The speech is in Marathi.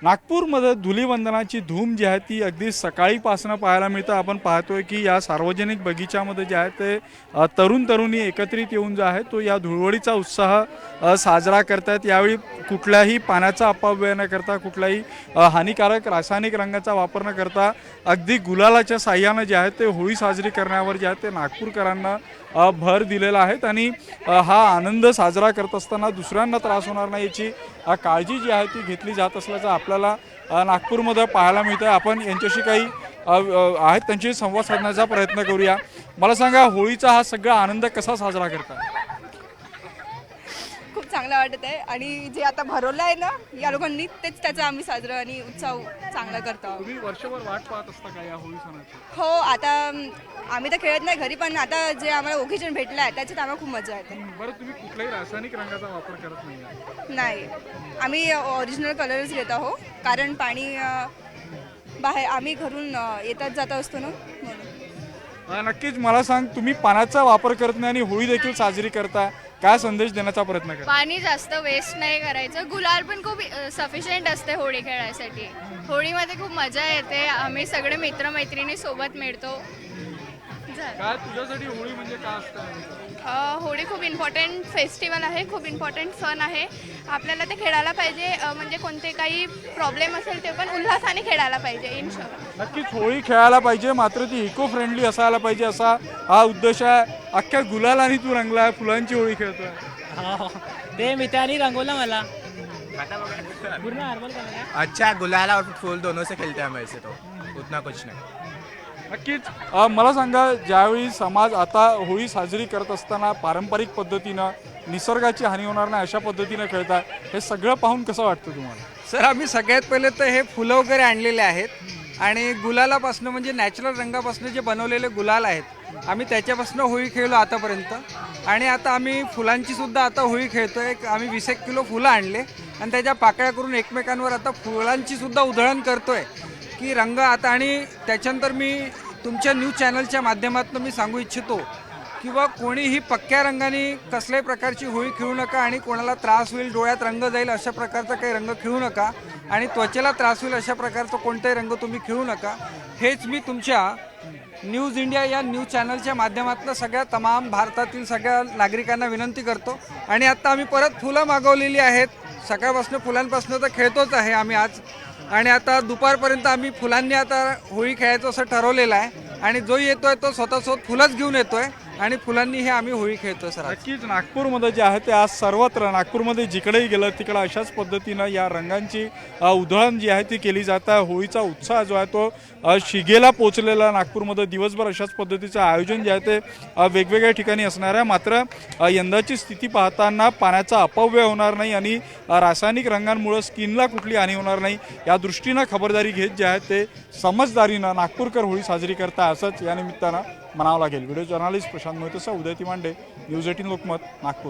नागपूरमध्ये धुलीवंदनाची धूम जी आहे ती अगदी सकाळीपासून पाहायला मिळतं. आपण पाहतोय की या सार्वजनिक बगीच्यामध्ये जे आहे ते तरुण तरुणी एकत्रित येऊन जो आहे तो या धुळवडीचा उत्साह साजरा करतात। यावेळी कुठल्याही पाण्याचा अपव्यय न करता, कुठलाही हानिकारक रासायनिक रंगाचा वापर न करता अगदी गुलालाच्या साह्यानं जे आहे ते होळी साजरी करण्यावर जे आहे ते नागपूरकरांना भर दिलेला आहे। आणि हा आनंद साजरा करत असताना दुसऱ्यांना त्रास होणार नाही याची काळजी जी आहे ती घेतली जात असल्याचं आपल्याला नागपूरमध्ये पाहायला मिळतं। आपण यांच्याशी काही आहेत त्यांची संवाद साधण्याचा प्रयत्न करूया। मला सांगा, होळीचा हा सगळा आनंद कसा साजरा करता? खूप चांगलं वाटत आहे आणि जे आता भरवलं आहे ना या लोकांनी तेच त्याचा आम्ही साजरा आणि उत्साह चांगला करतो आहोत। तुम्ही वर्षभर वाट पाहत असता का या होळी सणाची? हो, आता आम्ही तर खेळत नाही घरी, पण आता जे आम्हाला ओकेजन भेटलं आहे त्याच्यात आम्हाला खूप मजा येते। बरं, तुम्ही कुठल्याही रासायनिक रंगाचा वापर करत नाही? नाही, आम्ही ओरिजिनल कलरच घेत आहोत, कारण पाणी बाहेर आम्ही घरून येतात जात असतो ना म्हणून। नक्कीच मला सांग, तुम्ही पाण्याचा वापर करत नाही आणि होळी देखील साजरी करता, काय संदेश देण्याचा प्रयत्न करता? पाणी जास्त वेस्ट नाही करायचं। गुलाल पण खूप सफिशियंट असते होळी खेळायसाठी। होळीमध्ये खूप मजा येते, आम्ही सगळे मित्रमैत्रिणी सोबत मिळतो। काय तुझ्यासाठी होळी म्हणजे काय असतं? होळी खूप इम्पॉर्टंट फेस्टिवल आहे, खूप इम्पॉर्टंट सण आहे। आपल्याला ते खेळायला पाहिजे, म्हणजे कोणते काही प्रॉब्लेम असेल ते पण उल्हासाने खेळायला पाहिजे इन शॉर्ट। नक्कीच होळी खेळायला पाहिजे, मात्र ती इको फ्रेंडली असायला पाहिजे असा हा उद्देश आहे। अख्ख्या गुलालाने तू रंगला आहे, फुलांची होळी खेळतोय। ते मित्रांनी रंगवला मला पूर्ण नॉर्मल कलर। अच्छा, गुलाल और फूल दोनों से खेलते हैं हम ऐसे, तो उतना कुछ नहीं। नक्कीच मला सांगा, ज्यावेळी समाज आता होळी साजरी करत असताना पारंपरिक पद्धतीनं निसर्गाची हानी होणार नाही अशा पद्धतीनं खेळतात, हे सगळं पाहून कसं वाटतं तुम्हाला? सर, आम्ही सगळ्यात पहिले तर हे फुलं वगैरे आणलेले आहेत आणि गुलालापासून म्हणजे नॅचरल रंगापासून जे बनवलेले गुलाल आहेत आम्ही त्याच्यापासून होळी खेळलो आतापर्यंत। आणि आता आम्ही फुलांची सुद्धा आता होळी खेळतोय। आम्ही 20 किलो फुलं आणले आणि त्याच्या पाकळ्या करून एकमेकांवर आता फुलांची सुद्धा उधळण करतोय की रंग आता। आणि त्याच्यानंतर मी तुमच्या न्यूज चॅनलच्या माध्यमातून मी सांगू इच्छितो किंवा कोणीही पक्क्या रंगाने कसल्याही प्रकारची होळी खेळू नका आणि कोणाला त्रास होईल, डोळ्यात रंग जाईल अशा प्रकारचा काही रंग खेळू नका आणि त्वचेला त्रास होईल अशा प्रकारचा कोणताही रंग तुम्ही खेळू नका। हेच मी तुमच्या न्यूज इंडिया या न्यूज चॅनलच्या माध्यमातून सगळ्या तमाम भारतातील सगळ्या नागरिकांना विनंती करतो। आणि आत्ता आम्ही परत फुलं मागवलेली आहेत, सकाळपासून फुलांपासून तर खेळतोच आहे आम्ही आज। आणि आता दुपारपर्यंत आम्ही फुलांनी आता होळी खेळायचं असं ठरवलेलं आहे आणि जो येतोय तो स्वतःसोबत फुलंच घेऊन येतोय आणि फुलांनी हे आम्ही होळी खेळतोय सर। नक्कीच नागपूरमध्ये जे आहे ते आज सर्वत्र नागपूरमध्ये जिकडेही गेलं तिकडं अशाच पद्धतीनं या रंगांची उधळण जी आहे ती केली जात आहे। होळीचा उत्साह जो आहे तो शिगेला पोचलेला नागपूरमध्ये दिवसभर अशाच पद्धतीचं आयोजन जे आहे ते वेगवेगळ्या ठिकाणी असणार आहे। मात्र यंदाची स्थिती पाहताना पाण्याचा अपव्यय होणार नाही आणि रासायनिक रंगांमुळे स्किनला कुठली हानी होणार नाही या दृष्टीनं खबरदारी घेत जे आहे ते समजदारीनं नागपूरकर होळी साजरी करता असंच या निमित्तानं म्हणावं लागेल। व्हिडिओ जर्नलिस्ट प्रशांत मोहितेसह उदय तिमांडे, न्यूज 18 लोकमत, नागपूर।